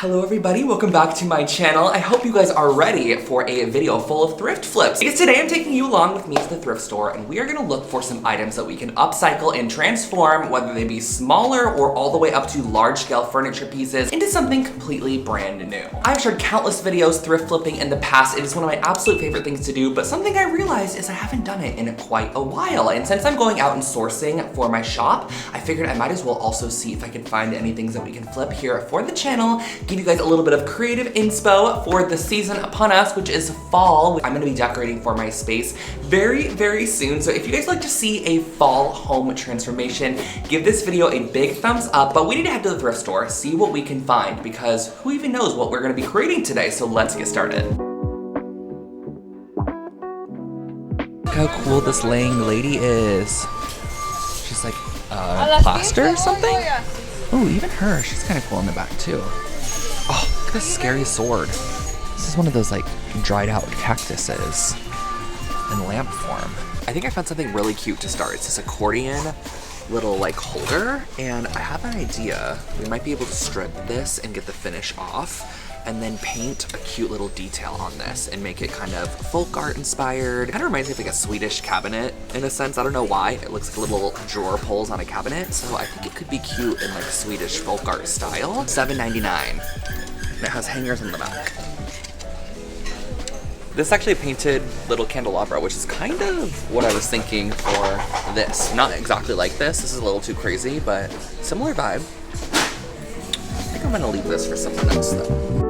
Hello everybody, welcome back to my channel. I hope you guys are ready for a video full of thrift flips. Because today I'm taking you along with me to the thrift store and we are gonna look for some items that we can upcycle and transform, whether they be smaller or all the way up to large scale furniture pieces, into something completely brand new. I've shared countless videos thrift flipping in the past. It is one of my absolute favorite things to do, but something I realized is I haven't done it in quite a while. And since I'm going out and sourcing for my shop, I figured I might as well also see if I can find any things that we can flip here for the channel, give you guys a little bit of creative inspo for the season upon us, which is fall. I'm gonna be decorating for my space very, very soon. So if you guys like to see a fall home transformation, give this video a big thumbs up, but we need to head to the thrift store, see what we can find, because who even knows what we're gonna be creating today, so let's get started. Look how cool this laying lady is. She's like plaster or something? Oh, even her, she's kind of cool in the back too. Oh, look at this scary sword. This is one of those like dried out cactuses in lamp form. I think I found something really cute to start. It's this accordion little like holder, and I have an idea. We might be able to strip this and get the finish off, and then paint a cute little detail on this and make it kind of folk art inspired. Kind of reminds me of like a Swedish cabinet in a sense. I don't know why. It looks like little drawer pulls on a cabinet. So I think it could be cute in like Swedish folk art style. $7.99. And it has hangers on the back. This is actually a painted little candelabra, which is kind of what I was thinking for this. Not exactly like this. This is a little too crazy, but similar vibe. I think I'm gonna leave this for something else though.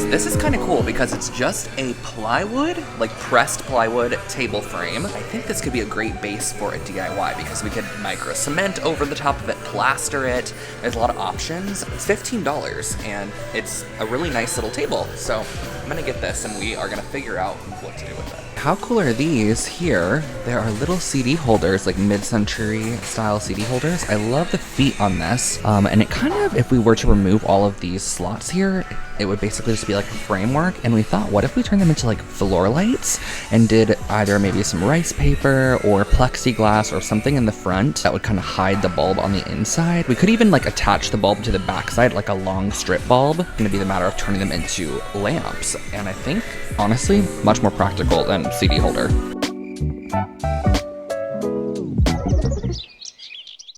This is kind of cool because it's just a plywood, like pressed plywood table frame. I think this could be a great base for a DIY because we could micro cement over the top of it, plaster it. There's a lot of options. It's $15 and it's a really nice little table. So I'm gonna get this and we are gonna figure out what to do with it. How cool are these here? There are little CD holders, like mid-century style CD holders. I love the feet on this. And it kind of, if we were to remove all of these slots here, it would basically just be like a framework. And we thought, what if we turned them into like floor lights and did either maybe some rice paper or plexiglass or something in the front that would kind of hide the bulb on the inside. We could even like attach the bulb to the backside like a long strip bulb. It's gonna be the matter of turning them into lamps. And I think, honestly, much more practical than CD holder.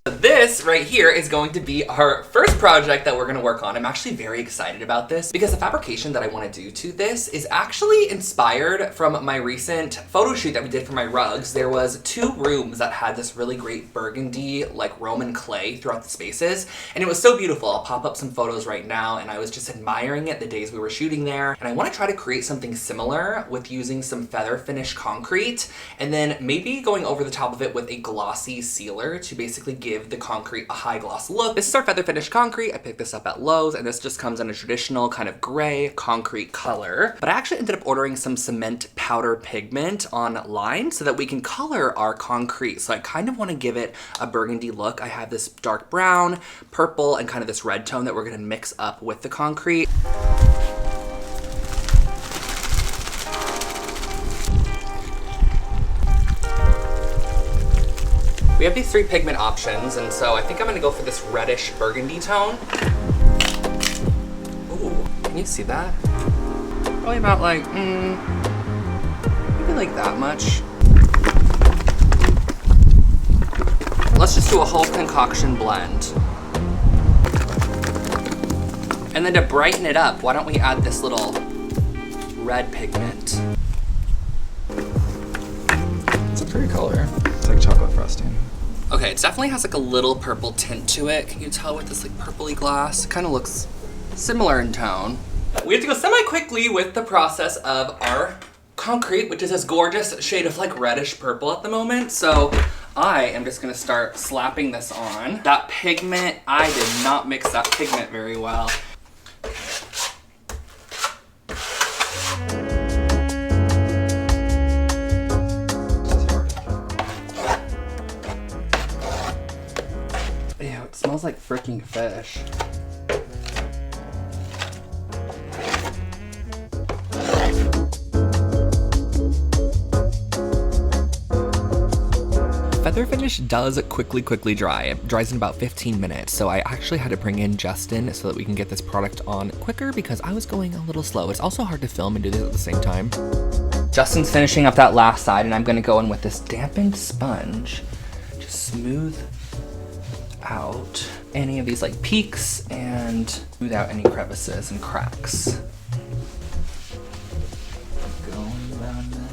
This right here is going to be our first project that we're gonna work on. I'm actually very excited about this because the fabrication that I wanna do to this is actually inspired from my recent photo shoot that we did for my rugs. There was 2 rooms that had this really great burgundy, like Roman clay throughout the spaces, and it was so beautiful. I'll pop up some photos right now, and I was just admiring it the days we were shooting there. And I wanna try to create something similar with using some feather finish concrete, and then maybe going over the top of it with a glossy sealer to basically give the concrete a high gloss look. This is our feather finish concrete. I picked this up at Lowe's and this just comes in a traditional kind of gray concrete color. But I actually ended up ordering some cement powder pigment online so that we can color our concrete. So I kind of want to give it a burgundy look. I have this dark brown, purple, and kind of this red tone that we're going to mix up with the concrete. We have these 3 pigment options, and so I think I'm gonna go for this reddish burgundy tone. Ooh, can you see that? Probably about like, maybe like that much. Let's just do a whole concoction blend. And then to brighten it up, why don't we add this little red pigment? It's a pretty color. It's like chocolate frosting. Okay, it definitely has like a little purple tint to it. Can you tell with this like purpley glass? It kind of looks similar in tone. We have to go semi-quickly with the process of our concrete, which is this gorgeous shade of like reddish purple at the moment. So I am just gonna start slapping this on. That pigment, I did not mix that pigment very well. Ew, it smells like freaking fish. leather finish does quickly dry. It dries in about 15 minutes, so I actually had to bring in Justin so that we can get this product on quicker because I was going a little slow. It's also hard to film and do this at the same time. Justin's finishing up that last side, and I'm gonna go in with this dampened sponge. Just smooth out any of these like peaks and smooth out any crevices and cracks. Going around that.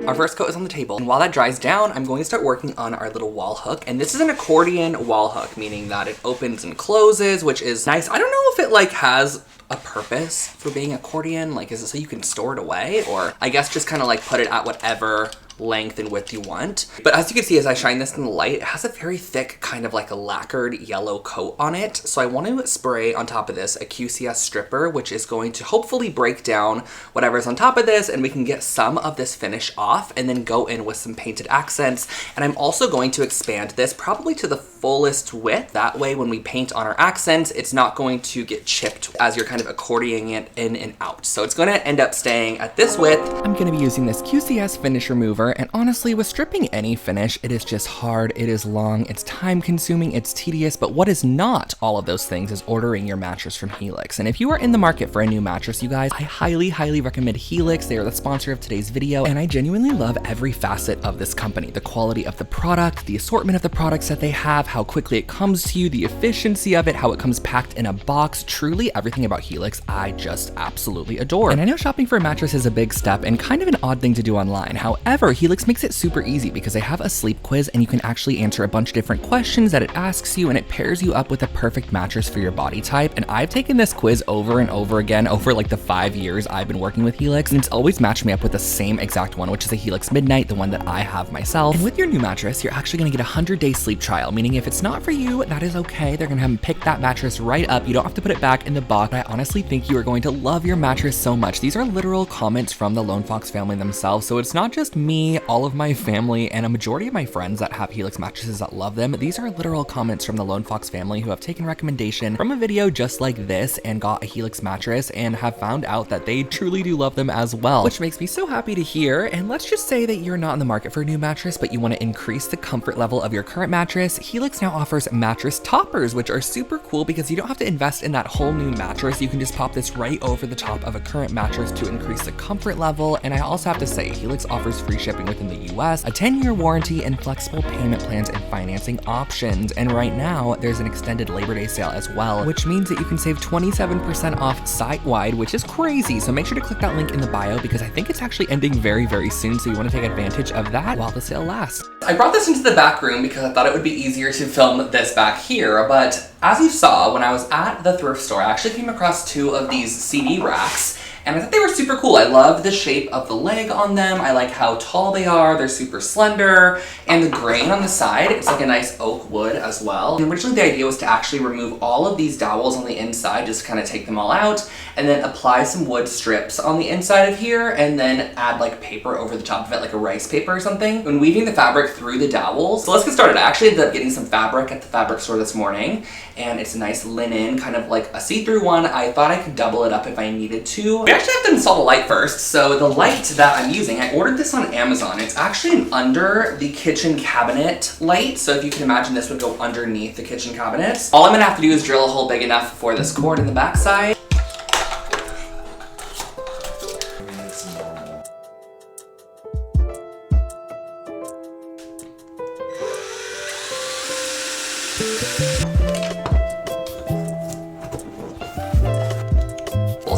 Our first coat is on the table, and while that dries down, I'm going to start working on our little wall hook. And this is an accordion wall hook, meaning that it opens and closes, which is nice. I don't know if it like has a purpose for being accordion. Like, is it so you can store it away? Or I guess just kind of like put it at whatever length and width you want. But as you can see, as I shine this in the light, it has a very thick kind of like a lacquered yellow coat on it. So I want to spray on top of this a QCS stripper, which is going to hopefully break down whatever's on top of this, and we can get some of this finish off and then go in with some painted accents. And I'm also going to expand this probably to the fullest width. That way when we paint on our accents, it's not going to get chipped as you're kind of accordioning it in and out. So it's going to end up staying at this width. I'm going to be using this QCS finish remover, and honestly, with stripping any finish, it is just hard, it is long, it's time consuming, it's tedious, but what is not all of those things is ordering your mattress from Helix. And if you are in the market for a new mattress, you guys, I highly recommend Helix. They are the sponsor of today's video, and I genuinely love every facet of this company. The quality of the product, the assortment of the products that they have, how quickly it comes to you, the efficiency of it, how it comes packed in a box. Truly everything about Helix I just absolutely adore. And I know shopping for a mattress is a big step and kind of an odd thing to do online. However, Helix makes it super easy because they have a sleep quiz, and you can actually answer a bunch of different questions that it asks you, and it pairs you up with a perfect mattress for your body type. And I've taken this quiz over and over again over like the 5 years I've been working with Helix, and it's always matched me up with the same exact one, which is a Helix Midnight, the one that I have myself. And with your new mattress, you're actually gonna get a 100-day sleep trial, meaning if it's not for you, that is okay. They're gonna have them pick that mattress right up. You don't have to put it back in the box. I honestly think you are going to love your mattress so much. These are literal comments from the Lone Fox family themselves, so it's not just me, all of my family, and a majority of my friends that have Helix mattresses that love them. These are literal comments from the Lone Fox family who have taken recommendation from a video just like this and got a Helix mattress and have found out that they truly do love them as well, which makes me so happy to hear. And let's just say that you're not in the market for a new mattress, but you want to increase the comfort level of your current mattress. Helix now offers mattress toppers, which are super cool because you don't have to invest in that whole new mattress. You can just pop this right over the top of a current mattress to increase the comfort level. And I also have to say, Helix offers free shipping within the US, a 10-year warranty, and flexible payment plans and financing options. And right now, there's an extended Labor Day sale as well, which means that you can save 27% off site-wide, which is crazy. So make sure to click that link in the bio because I think it's actually ending very soon, so you want to take advantage of that while the sale lasts. I brought this into the back room because I thought it would be easier to film this back here, but as you saw, when I was at the thrift store, I actually came across 2 of these CD racks, and I thought they were super cool. I love the shape of the leg on them. I like how tall they are. They're super slender. And the grain on the side, it's like a nice oak wood as well. And originally the idea was to actually remove all of these dowels on the inside, just kind of take them all out, and then apply some wood strips on the inside of here, and then add like paper over the top of it, like a rice paper or something, when weaving the fabric through the dowels. So let's get started. I actually ended up getting some fabric at the fabric store this morning, and it's a nice linen, kind of like a see-through one. I thought I could double it up if I needed to. We actually have to install the light first. So the light that I'm using, I ordered this on Amazon. It's actually an under the kitchen cabinet light. So if you can imagine, this would go underneath the kitchen cabinets. All I'm gonna have to do is drill a hole big enough for this cord in the backside.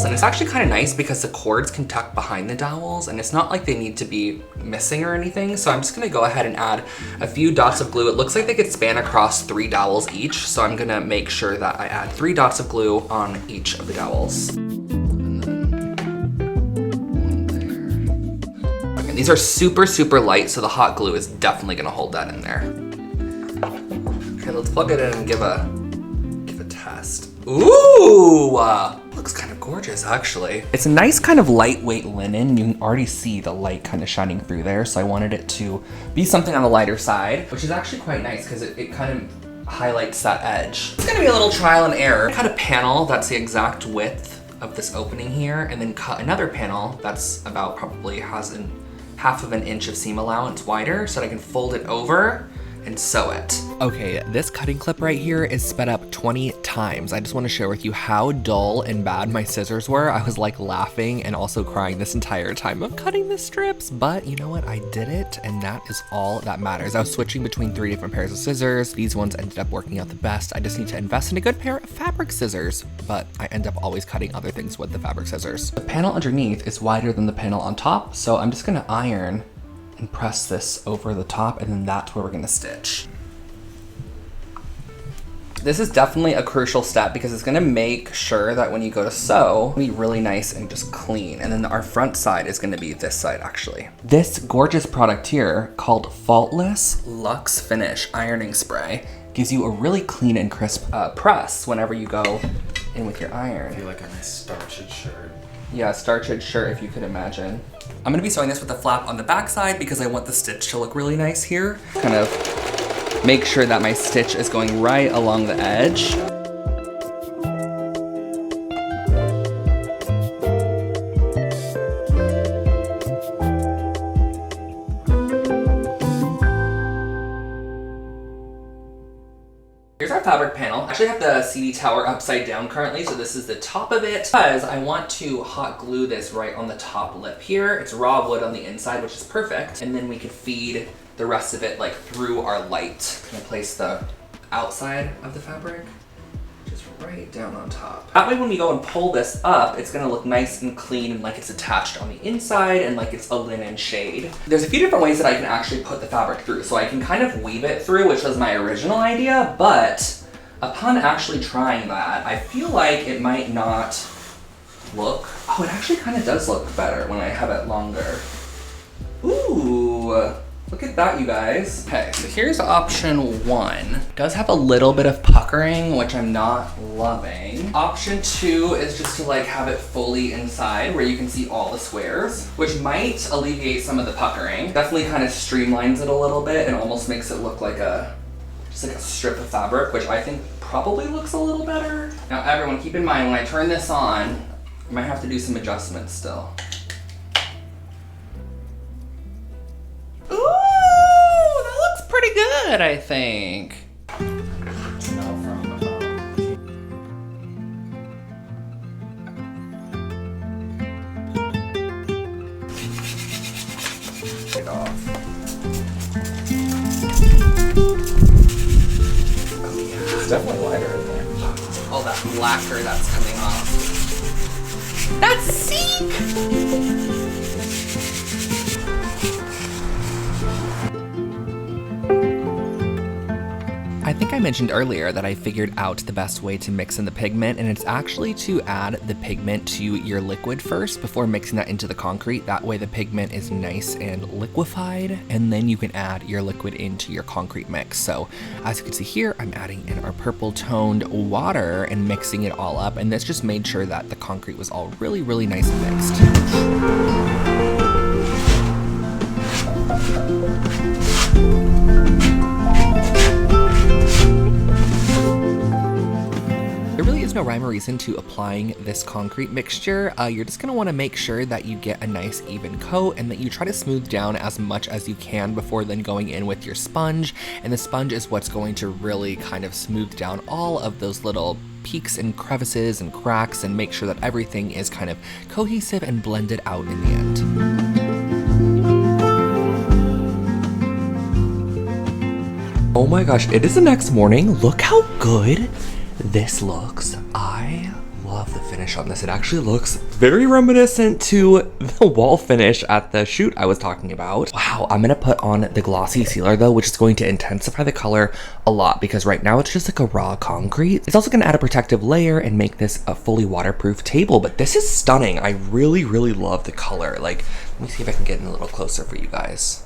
And it's actually kind of nice because the cords can tuck behind the dowels, and it's not like they need to be missing or anything. So I'm just gonna go ahead and add a few dots of glue. It looks like they could span across 3 dowels each, so I'm gonna make sure that I add 3 dots of glue on each of the dowels. And then one there. Okay, these are super light, so the hot glue is definitely gonna hold that in there. Okay, let's plug it in and give a test. Ooh! Looks kind of gorgeous, actually. It's a nice kind of lightweight linen. You can already see the light kind of shining through there, so I wanted it to be something on the lighter side, which is actually quite nice because it kind of highlights that edge. It's gonna be a little trial and error. Cut a panel that's the exact width of this opening here, and then cut another panel that's about probably has half of an inch of seam allowance wider so that I can fold it over and sew it. Okay, this cutting clip right here is sped up 20 times. I just want to share with you how dull and bad my scissors were. I was like laughing and also crying this entire time of cutting the strips, but you know what? I did it, and that is all that matters. I was switching between 3 different pairs of scissors. These ones ended up working out the best. I just need to invest in a good pair of fabric scissors, but I end up always cutting other things with the fabric scissors. The panel underneath is wider than the panel on top, so I'm just gonna iron and press this over the top, and then that's where we're gonna stitch. This is definitely a crucial step because it's gonna make sure that when you go to sew, it'll be really nice and just clean. And then our front side is gonna be this side actually. This gorgeous product here called Faultless Luxe Finish Ironing Spray gives you a really clean and crisp press whenever you go in with your iron. I feel like a nice starched shirt. Yeah, starched shirt if you could imagine. I'm gonna be sewing this with a flap on the back side because I want the stitch to look really nice here. Kind of make sure that my stitch is going right along the edge. Here's our fabric panel. I actually have the CD tower upside down currently, so this is the top of it because I want to hot glue this right on the top lip here. It's raw wood on the inside, which is perfect. And then we could feed the rest of it like through our light. I'm gonna place the outside of the fabric just right down on top. That way when we go and pull this up, it's gonna look nice and clean and like it's attached on the inside and like it's a linen shade. There's a few different ways that I can actually put the fabric through. So I can kind of weave it through, which was my original idea, but upon actually trying that, I feel like it might not look, oh, it actually kind of does look better when I have it longer. Ooh. Look at that, you guys. Okay, so here's option 1. It does have a little bit of puckering, which I'm not loving. Option 2 is just to like have it fully inside where you can see all the squares, which might alleviate some of the puckering. Definitely kind of streamlines it a little bit and almost makes it look like just like a strip of fabric, which I think probably looks a little better. Now everyone, keep in mind when I turn this on, I might have to do some adjustments still. Pretty good, I think. Get off. Oh yeah. It's definitely lighter in there. All that lacquer that's coming off. That's Seek! I think I mentioned earlier that I figured out the best way to mix in the pigment, and it's actually to add the pigment to your liquid first before mixing that into the concrete. That way the pigment is nice and liquefied, and then you can add your liquid into your concrete mix. So as you can see here, I'm adding in our purple toned water and mixing it all up, and this just made sure that the concrete was all really, really nice and mixed. No rhyme or reason to applying this concrete mixture. You're just gonna wanna make sure that you get a nice even coat and that you try to smooth down as much as you can before then going in with your sponge. And the sponge is what's going to really kind of smooth down all of those little peaks and crevices and cracks and make sure that everything is kind of cohesive and blended out in the end. Oh my gosh, it is the next morning. Look how good this looks. I love the finish on this. It actually looks very reminiscent to the wall finish at the shoot I was talking about. Wow, I'm gonna put on the glossy sealer though, which is going to intensify the color a lot because right now it's just like a raw concrete. It's also gonna add a protective layer and make this a fully waterproof table, but this is stunning. I really, really love the color. Like, let me see if I can get in a little closer for you guys.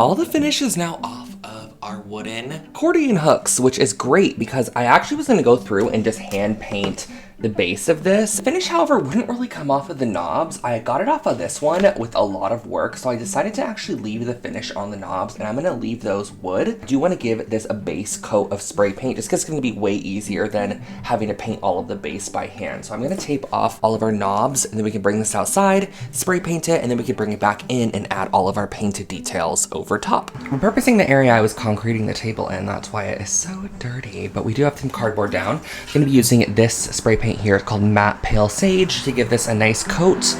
All the finish is now off of our wooden accordion hooks, which is great because I actually was gonna go through and just hand paint the base of this. The finish, however, wouldn't really come off of the knobs. I got it off of this one with a lot of work, so I decided to actually leave the finish on the knobs, and I'm gonna leave those wood. I do wanna give this a base coat of spray paint just because it's gonna be way easier than having to paint all of the base by hand. So I'm gonna tape off all of our knobs, and then we can bring this outside, spray paint it, and then we can bring it back in and add all of our painted details over top. Repurposing the area I was concreting the table in, that's why it is so dirty, but we do have some cardboard down. I'm gonna be using this spray paint here. It's called Matte Pale Sage to give this a nice coat.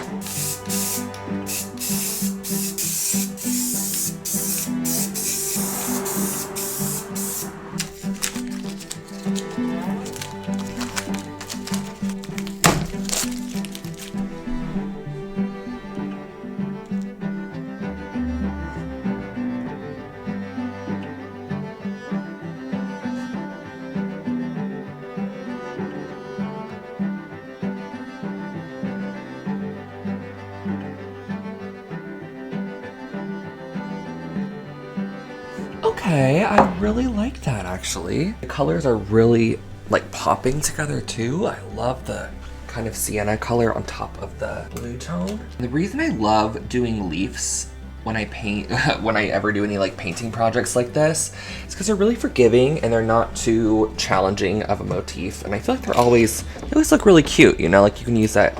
Okay, I really like that actually. The colors are really like popping together too. I love the kind of sienna color on top of the blue tone. The reason I love doing leaves when I paint, when I ever do any like painting projects like this, is because they're really forgiving and they're not too challenging of a motif. And I feel like they always look really cute, you know, like you can use that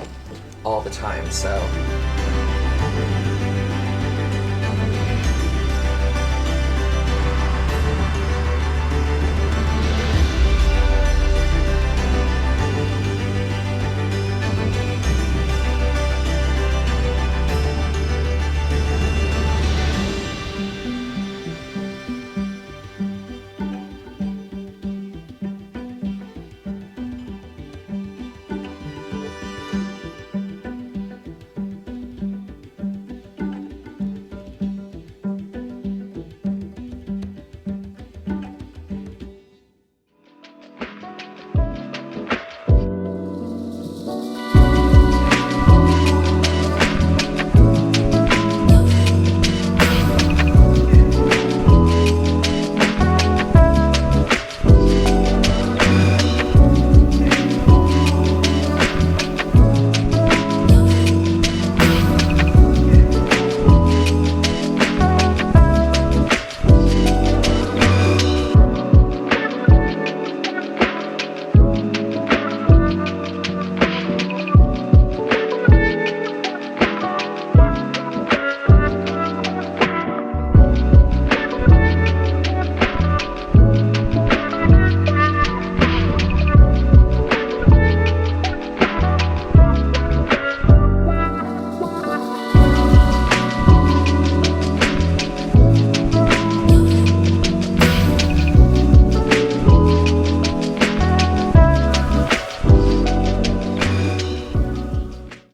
all the time, so.